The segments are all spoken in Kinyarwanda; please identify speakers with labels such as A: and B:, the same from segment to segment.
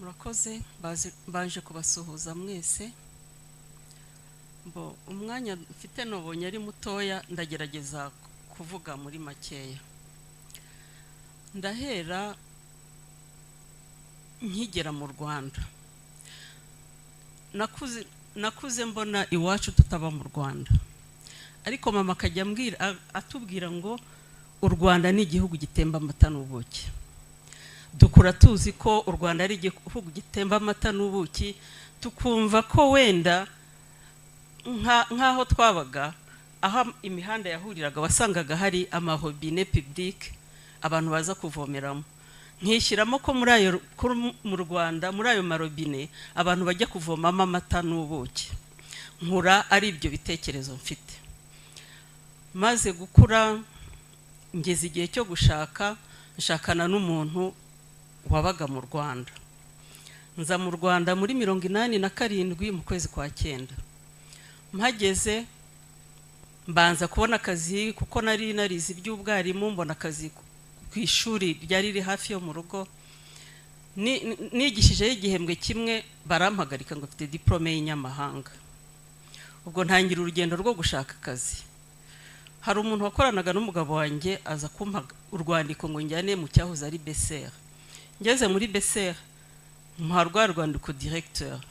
A: murakoze baje kubasuhuza mwese. Umwanya mfite nobonye ari mutoya, ndagerageza kuvuga muri makeya. Ndahera nkigera mu Rwanda. Nakuze mbona iwacu tutaba mu Rwanda, ariko mama akajya atubwira ngo u Rwanda ni igihugu gitemba amata n'ubuki. Dukura tuzi ko u Rwanda ari igihugu gitemba amata n'ubuki, tukumva ko wenda nkaho twabaga aho imihanda yahuriraga wasangaga hari amahobine public abantu baza kuvomeramo. Nkishyiramo ko mu Rwanda muri ayo marobine abantu bajya kuvomamo amata n'ubuki. Nkura ari ibyo bitekerezo mfite. Maze gukura ngeze igihe cyo nshakana n'umuntu wabaga mu Rwanda. Nza mu Rwanda muri 87 mu kwezi kwa 9. Mpageze mbanza kubona akazi kuko nari narize iby'ubwarimu, mbona akazi ku ishuri ryari riri hafi yo mu rugo. Nigishije igihembwe kimwe barampagarika ngo mfite diplome y'inyamahanga. Ubwo ntangira urugendo rwo gushaka akazi. Hari umuntu wakoranaga n'umugabo wanjye aza kumpa urwandiko ngo njyane mu cyahoze ari BCR. Ngeze muri BCR muha rwandiko directeur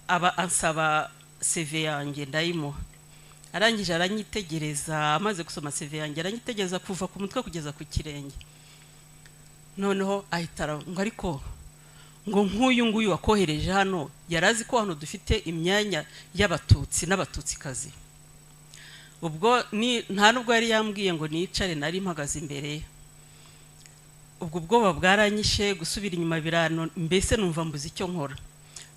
A: aba ansaba CV yanjye ndayimuha. Arangije aranyitegereza, amaze gusoma CV yanjye aranyitegereza kuva ku mutwe kugeza ku kirenge. Noneho ahitara ngo ariko ngo nk'uyu wakohereje hano yarazi ko hano dufite imyanya y'abatutsi n'abatutsikazi. Ubwo nta nubwo yari yambwiye ngo nicare, nari mpagaze imbere. Ubwo bwoba bwaranyishe, gusubira inyuma birano, mbese numva mbuze icyo nkora.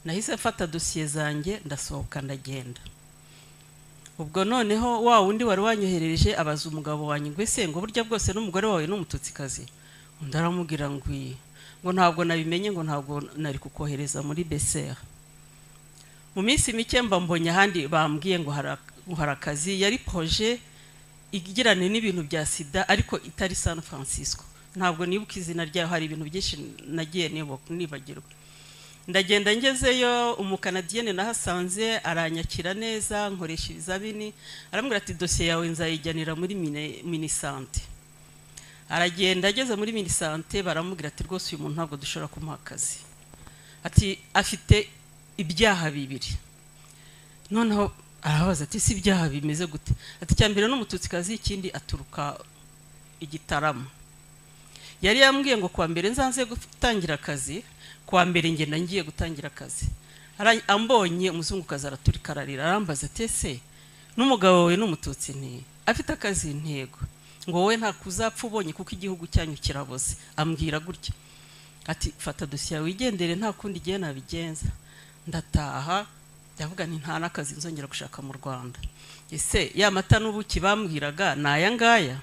A: Nahise mfata dosiye zanjye ndasohoka ndagenda. Ubwo noneho wa wundi wari wanyoherereje abaza umugabo wanjye ngo ese ngo burya bwose n'umugore wawe n'umututsikazi. Undi aramubwira ngo ntabwo nabimenye, ngo ntabwo nari kukohereza muri BCR. Mu minsi mike mbonye ahandi bambwiye ngo hari akazi, yari projet igirane n'ibintu bya sida ariko itari San Francisco. Ntabwo nibuka izina ryayo, hari ibintu byinshi nagiye nibagirwa. Ndagenda ngezeyo, umukanadiyene nahasanze aranyakira neza, nkoresha ibizabini. Arambwira ati dosiye yawe nzayijyanira muri Minisante. Aragenda ageze muri Minisante, baramubwira ati rwose uyu muntu ntabwo dushobora kumuha akazi. Ati afite ibyaha bibiri. Noneho arabaza ati si ibyaha bimeze gute? Ati cyambere n'umututsikazi, ikindi aturuka Igitarama. Yari yambwiye ngo kwa mbere nzanze gutangira akazi, kwa mbere ngenda ngiye gutangira akazi. Ambonye umuzungukazi araturika ararira, arambaza ati ese n'umugabo wawe n'umututsi nti afite akazi? Ntego. Ngo wowe nta kuzapfa ubonye kuko igihugu cyanyu kiraboze. Ambwira gutya ati fata dosiye yawe wigendere, nta kundi gihe nabigenza. Ndataha ndavuga nti nta nakazi nzongera gushaka mu Rwanda. Ese ya mata n'ubuki bambwiraga naya ngaya?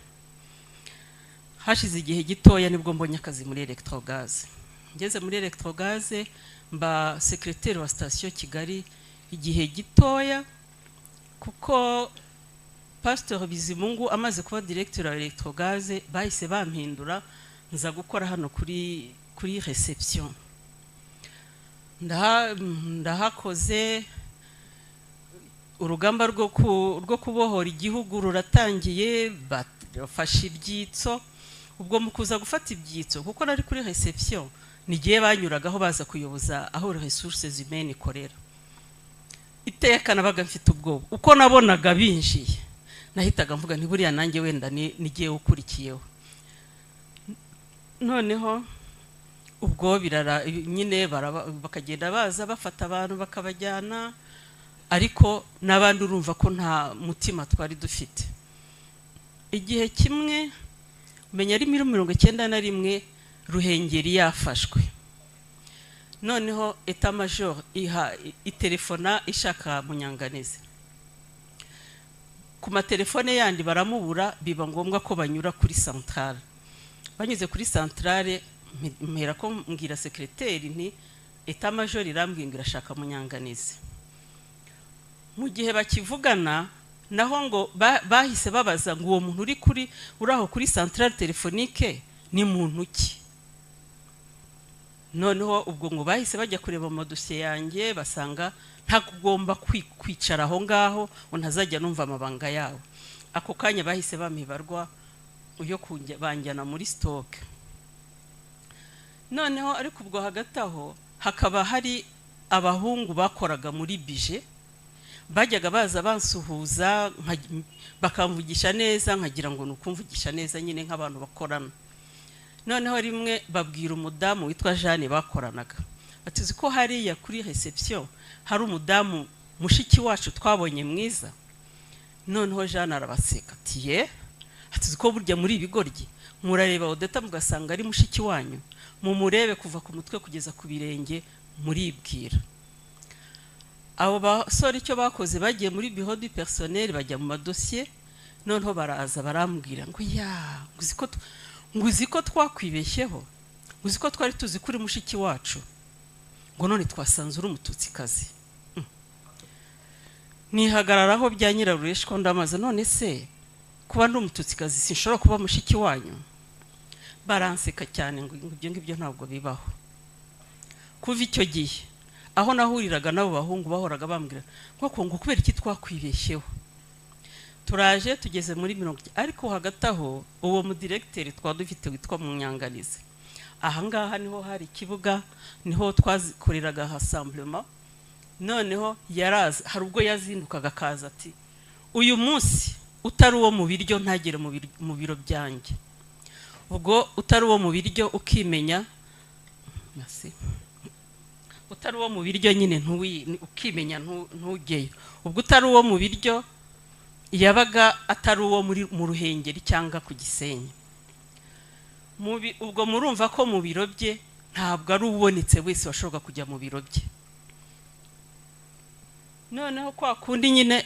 A: Hashize igihe gitoya nibwo mbonye akazi muri Electrogaz. Ngeze muri Electrogaz mba secrétaire wa station Kigali igihe gitoya, kuko Pastor Bizimungu amaze kuba directeur wa Electrogaz bahise bampindura nza gukora hano kuri reception. Ndahakoze, urugamba rwo kubohora igihugu ruratangiye, bafashe ibyitso. Ubwo mukuza gufata ibyitso kuko nari kuri reception, nigiye banyuragaho baza kuyoboza aho ressources humaines ikorera. Iteka nabaga mfite ubwoba uko nabonaga binjiye, nahitaga mvuga nti buriya nanjye wenda nigiye ukurikiyeho. Noneho ubwo nyine bakagenda baza bafata abantu bakabajyana, ariko nabandi urumva ko nta mutima twari dufite. Igihe kimwe menya ari 91 Ruhengeri yafashwe. Noneho Etat Major itelefona ishaka Munyanganizi. Ku matelefone yandi baramubura, biba ngombwa ko banyura kuri centrale. Banyuze kuri centrale mpera ko mbwira secrétaire nti Etat Major irambwira irashaka Munyanganizi. Mu gihe bakivugana naho ngo bahise babaza ngo uwo muntu uri aho kuri centrale téléphonique ni muntu ki. noneho ubwo ngo bahise bajya kureba mu dosiye yanjye basanga nta kugomba kwicara aho ngaho untazajya numva amabanga yawe. Ako kanya bahise bamibarwa uyo banjyana muri stock. Noneho ariko ubwo hagati aho hakaba hari abahungu bakoraga muri bije, bajyaga baza bansuhuza bakamvugisha neza, nkagira ngo nukumvugisha neza nyine nk'abantu bakorana. Noneho rimwe babwira umudamu witwa Jeanne bakoranaga, atuzi ko hariya kuri reception hari umudamu mushiki wacu twabonye mwiza. Noneho Jeanne arabaseka ati ye, atuzi ko burya muri ibigoryi murareba Odeta mugasanga ari mushiki wanyu, mumurebe kuva ku mutwe kugeza ku birenge muribwira. Abo basore icyo bakoze bagiye muri bureau du personnel bajya mu madosiye, noneho baraza barambwira ngo ya nguzi ko twakwibeshyeho, nguzi ko twari tuzi kuri mushiki wacu, ngo none twasanze uri umututsikazi. Nihagararaho bya Nyirarureshwa ndamaze, none se kuba ndi umututsikazi sinshobora kuba mushiki wanyu? Baranseka cyane ngo ibyo ngibyo ntabwo bibaho. Kuva icyo gihe aho nahuriraga nabo bahungu bahoraga bambwira ngo kubera iki twakwibeshyeho. Turaje tugeze muri 70, ariko hagati aho uwo mu directeur twadufite witwa Munyanganizi, aha ngaha niho hari ikibuga, niho twazikoreraga rassemblement. Noneho yaraza, hari ubwo yazindukaga kaza ati uyu munsi utari uwo mu biryo ntagere mu biro byanjye. Ubwo utari uwo mu biryo ukimenya, merci, utari uwo mu biryo nyine ukimenya ntugeyo. Ubwo utari uwo mu biryo yabaga atari uwo mu Ruhengeri cyangwa ku Gisenyi. Ubwo murumva ko mu biro bye ntabwo ari ubonetse wese washoboka kujya mu biro bye. Noneho kwa kundi nyine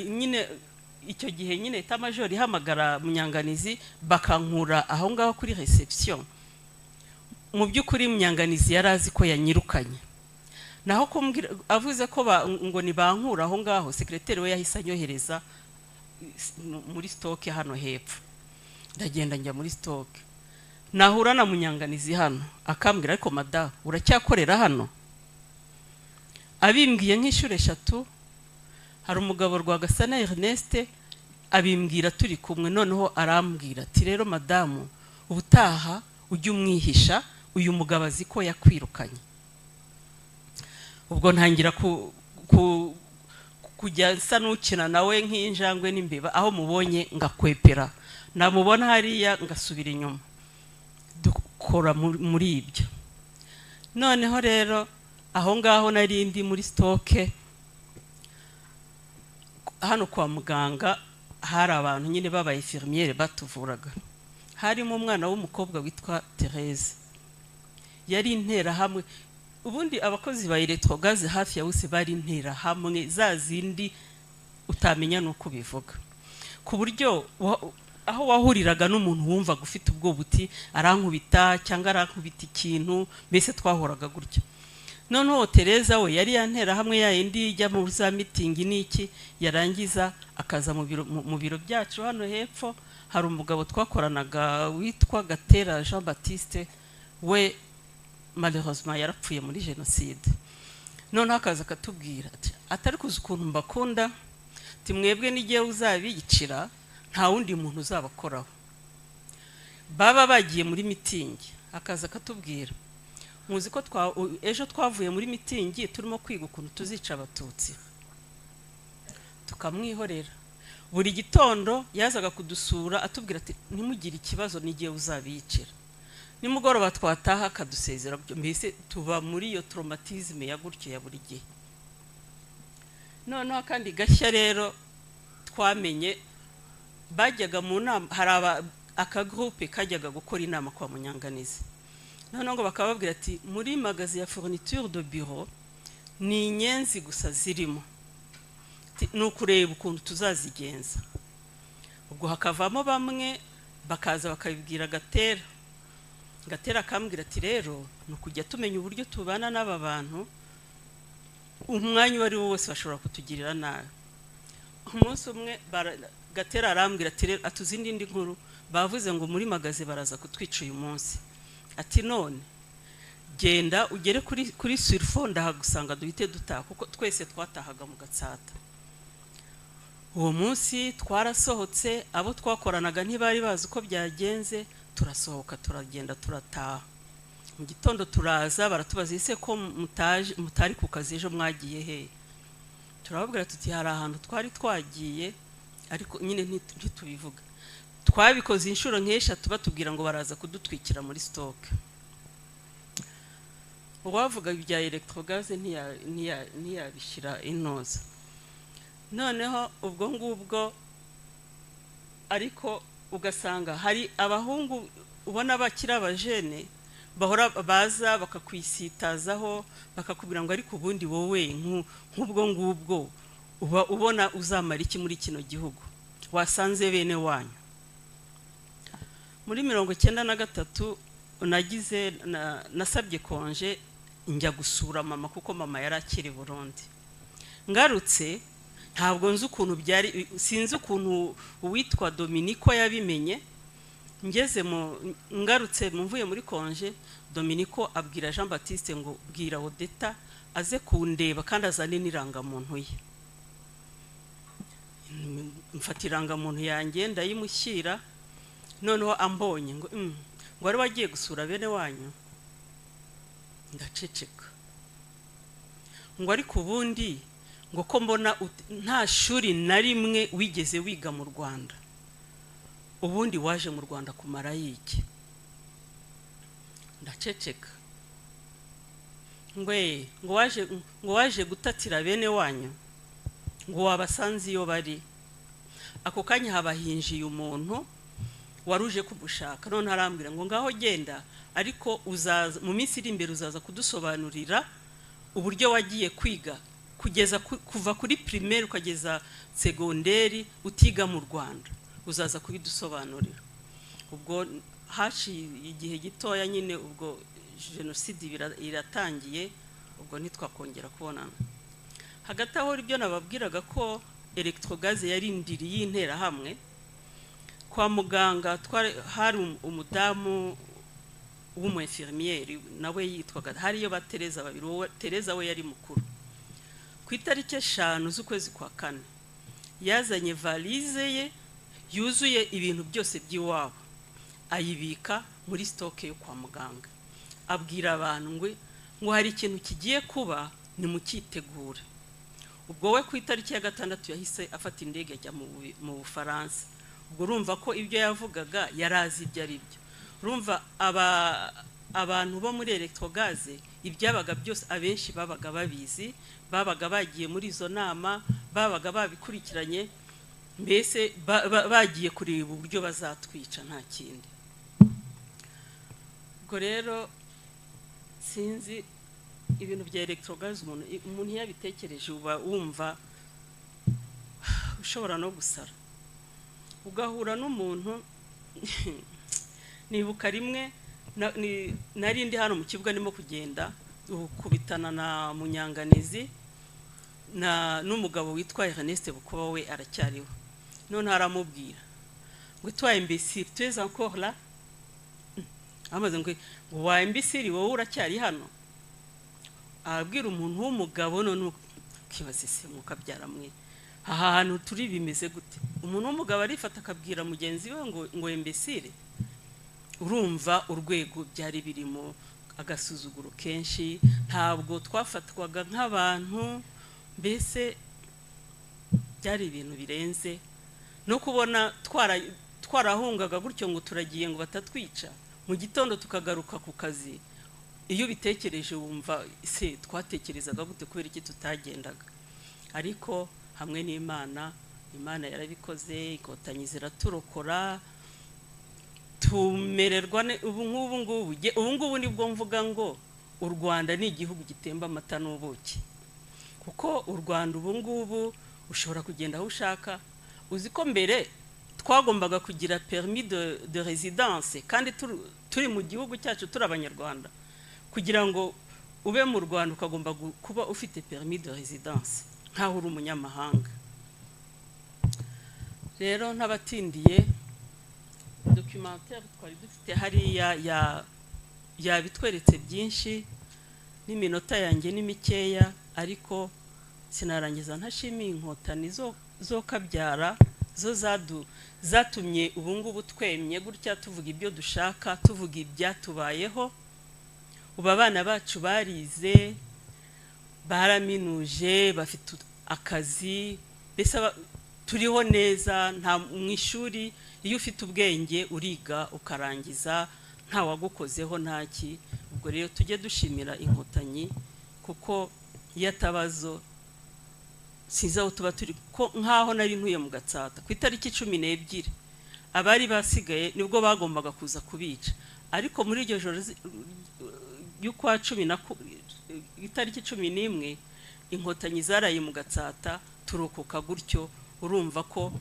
A: nyine icyo gihe nyine eta major ihamagara Munyanganizi bakankura aho ngaho kuri reception. Mu by'ukuri Munyanganizi yarazi ko yanyirukanye, naho kumbwira avuze ko ngo ni bankura aho ngaho, secrétaire we yahise anyohereza muri stock hano hepfo. Ndagenda njya muri stock, nahura na Munyanganizi hano akambwira ariko mada uracyakorera hano? Abimbwiye nk'ishure 3, hari umugabo Rwagasana Ernest abimbwira turi kumwe. Noneho arambwira ati rero madamu ubutaha ujye umwihisha, uyu mugabo azi ko yakwirukanye. Ubwo ntangira kujya nsa n'ukina nawe nk'injangwe n'imbeba, aho mubonye ngakwepera, namubona hariya ngasubira inyuma, dukora muri ibyo. Noneho rero aho ngaho nari ndi muri stock hano kwa muganga, hari abantu nyine baba infirmiere batuvuraga. Harimo umwana w'umukobwa witwa Therese, yari intera hamwe. Ubundi abakozi ba Electrogaze hafi ya bose bari intera hamwe, za zindi utamenya nuko bivuga, ku buryo aho wahuriraga n'umuntu wumva gufite ubwo buti arankubita cyangwa arankubita ikintu, mbese twahoraga gutyo. Noneho Tereza we yari yantera hamwe ya indi ijya mu za meeting n'iki, yarangiza akaza mu biro byacu hano hepfo. Hari umugabo twakoranaga witwa Gatera Jean Baptiste, we malheureusement yarapfuye muri genocide. Noneho akaza katubwira atari kuzi ukuntu mbakunda, ati mwebwe n'igihe uzabiyicira nta wundi muntu uzabakoraho. Baba bagiye muri meeting, akaza katubwira muzi ko ejo twavuye muri meeting turimo kwiga ukuntu tuzica abatutsi, tukamwihorera. Buri gitondo yazaga kudusura atubwira ati ntimugire ikibazo n'igihe uzabiyicira. Nimugoroba twataha akadusezera, mbese tuba muri iyo traumatisme ya gutyo ya buri gihe. Noneho kandi gashya rero twamenye, bajyaga mu nama, hari akagroupe kajyaga gukora inama kwa Munyanganizi. Noneho ngo bakababwira ati muri magazi ya fourniture de bureau ni inyenzi gusa zirimo, nukureba ukuntu tuzazigenza. Ubwo hakavamo bamwe bakaza bakabibwira Gatera. Gatera akambwira ati rero nukujya tumenya uburyo tubana n'aba bantu, umwanya wari wose bashobora kutugirira nabi. Umunsi umwe Gatera arambwira ati rero atuzindi ndi nkuru bavuze ngo muri magazi baraza kutwica uyu munsi. Ati none genda ugere kuri surfond ahagusanga duhite dutaha kuko twese twatahaga mu Gatsata. Uwo munsi twarasohotse, abo twakoranaga ntibari bazi uko byagenze, turasohoka turagenda turataha. Mu gitondo turaza baratubaza ise ko mutari ku kazi ejo mwagiye he? Turababwira tuti hari ahantu twari twagiye ariko nyine ntitubivuga. Twabikoze inshuro nk'eshatu batubwira ngo baraza kudutwikira muri stock. Uwavuga ibya electrogaz ntiyabishira inoza. Noneho ubwo ngubwo ariko ugasanga hari abahungu ubona bakira abajene bahora baza bakakwisitazaho bakakubwira ngo ariko ubundi wowe nk'ubwo ngubwo uba ubona uzamara iki muri kino gihugu wasanze bene wanyu. Muri 1993 nagize nasabye konje njya gusura mama kuko mama yarakiri Burundi. Ngarutse ntabwo nzi ukuntu byari, sinzi ukuntu uwitwa Dominico yabimenye. Ngeze ngarutse mvuye muri konje, Dominico abwira Jean Baptiste ngo bwira Odeta aze kundeba kandi azane n'irangamuntu ye. Mfatirangamuntu yanjye ndayimushyira, noneho ambonye ngo wari wagiye gusura bene wanyu. Ndaceceka ngo ariko ubundi ngo ko mbona nta shuri na rimwe wigeze wiga mu Rwanda, ubundi waje mu Rwanda kumara yiki? Ndaceceka ngo waje gutatira bene wanyu, ngo wabasanze iyo bari. Ako kanya habahinjiye umuntu waruje kumushaka, none arambwira ngo ngaho genda ariko uzaza mu minsi iri imbere uzaza kudusobanurira uburyo wagiye kwiga kugeza kuva kuri primaire ukageza secondaire utiga mu Rwanda, uzaza kubidusobanurira. Ubwo hashi igihe gitoya nyine ubwo genocide iratangiye, ubwo ntitwakongera kubonana. Hagati aho ibyo nababwiraga ko electrogaz yarindiriye intera hamwe kwa muganga, hari umudamu w'umufirmiere nawe yitwaga hariyo batereza babiri, Tereza we yari mukuru. Ku itariki 5 z'ukwezi kwa 4 yazanye valise ye yuzuye ibintu byose by'iwabo, ayibika muri stock yo kwa muganga. Abwira abantu ngo hari ikintu kigiye kuba ni mukitegura. Ubwo we ku itariki ya 6 yahise afata indege ajya mu Bufaransa. Ubwo urumva ko ibyo yavugaga yarazi ibyo ari byo. Urumva abantu bo muri electrogaz ibyabaga byose abenshi babaga babizi, babaga bagiye muri izo nama, babaga babikurikiranye, mbese bagiye kureba uburyo bazatwica nta kindi. Ubwo rero sinzi ibintu bya electrogaz umuntu yabitekereje uba wumva ushobora no gusara. Ugahura n'umuntu nibuka rimwe nari ndi hano mu kibuga ndimo kugenda ukubitana na Munyanganizi n'umugabo witwa Ernest Bukuba, we aracyariho. None aramubwira ngo toi imbécile tu es encore là. Amaze ngo wa imbécile wowe uracyari hano. Abwira umuntu w'umugabo none kibaze se mukabyara mwe aha hantu turi bimeze gute? Umuntu w'umugabo arifata akabwira mugenzi we ngo imbécile. Urumva urwego byari birimo agasuzuguro kenshi, ntabwo twafatwaga nk'abantu, mbese byari ibintu birenze. No kubona twarahungaga gutyo ngo turagiye ngo batatwica, mu gitondo tukagaruka ku kazi. Iyo bitekereje wumva se twatekerezaga gute kubera iki tutagendaga. Ariko hamwe n'Imana, Imana yarabikoze, ikotanyi ziraturokora, tumererwa ubu ngubu nibwo mvuga ngo u Rwanda ni igihugu gitemba amata n'ubuki. Kuko u Rwanda ubu ngubu ushobora kugenda aho ushaka. Uzi ko mbere twagombaga kugira permis de résidence kandi turi mu gihugu cyacu turi abanyarwanda. Kugira ngo ube mu Rwanda ukagomba kuba ufite permis de résidence nkaho uri umunyamahanga. Rero ntabatindiye documentaire twari dufite hariya yabitweretse byinshi n'iminota yanjye ni mikeya, ariko sinarangiza ntashimiye Inkotanyi zo kabyara zo zatumye ubungubu twemye gutya tuvuga ibyo dushaka, tuvuga ibyatubayeho. Ubu abana bacu barize, baraminuje, bafite akazi, mbese turiho neza. Nta mu ishuri iyo ufite ubwenge uriga ukarangiza nta wagukozeho ntaki. Ubwo rero tujye dushimira Inkotanyi, kuko iyo atabazo sizaho tuba turi ko nkaho nari ntuye mu Gatsata ku itariki 12 abari basigaye nibwo bagombaga kuza kubica, ariko muri iryo joro y'ukwa 10 na itariki 11 Inkotanyi zaraye mu Gatsata turokoka gutyo. Urumva ko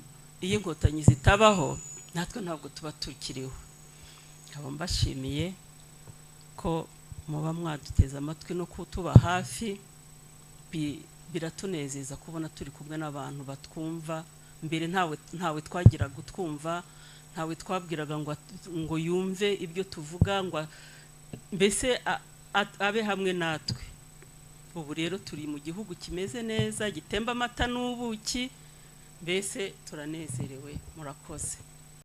A: iyo Inkotanyi zitabaho natwe ntabwo tuba tukiriho. Abo mbashimiye ko muba mwaduteza amatwi no kutuba hafi. Biratunezeza kubona turi kumwe n'abantu batwumva. Mbere ntawe twagira gutwumva, ntawe twabwiraga ngo yumve ibyo tuvuga, ngo mbese abe hamwe natwe. Ubu rero turi mu gihugu kimeze neza, gitemba amata n'ubuki, mbese turanezerewe. Murakoze.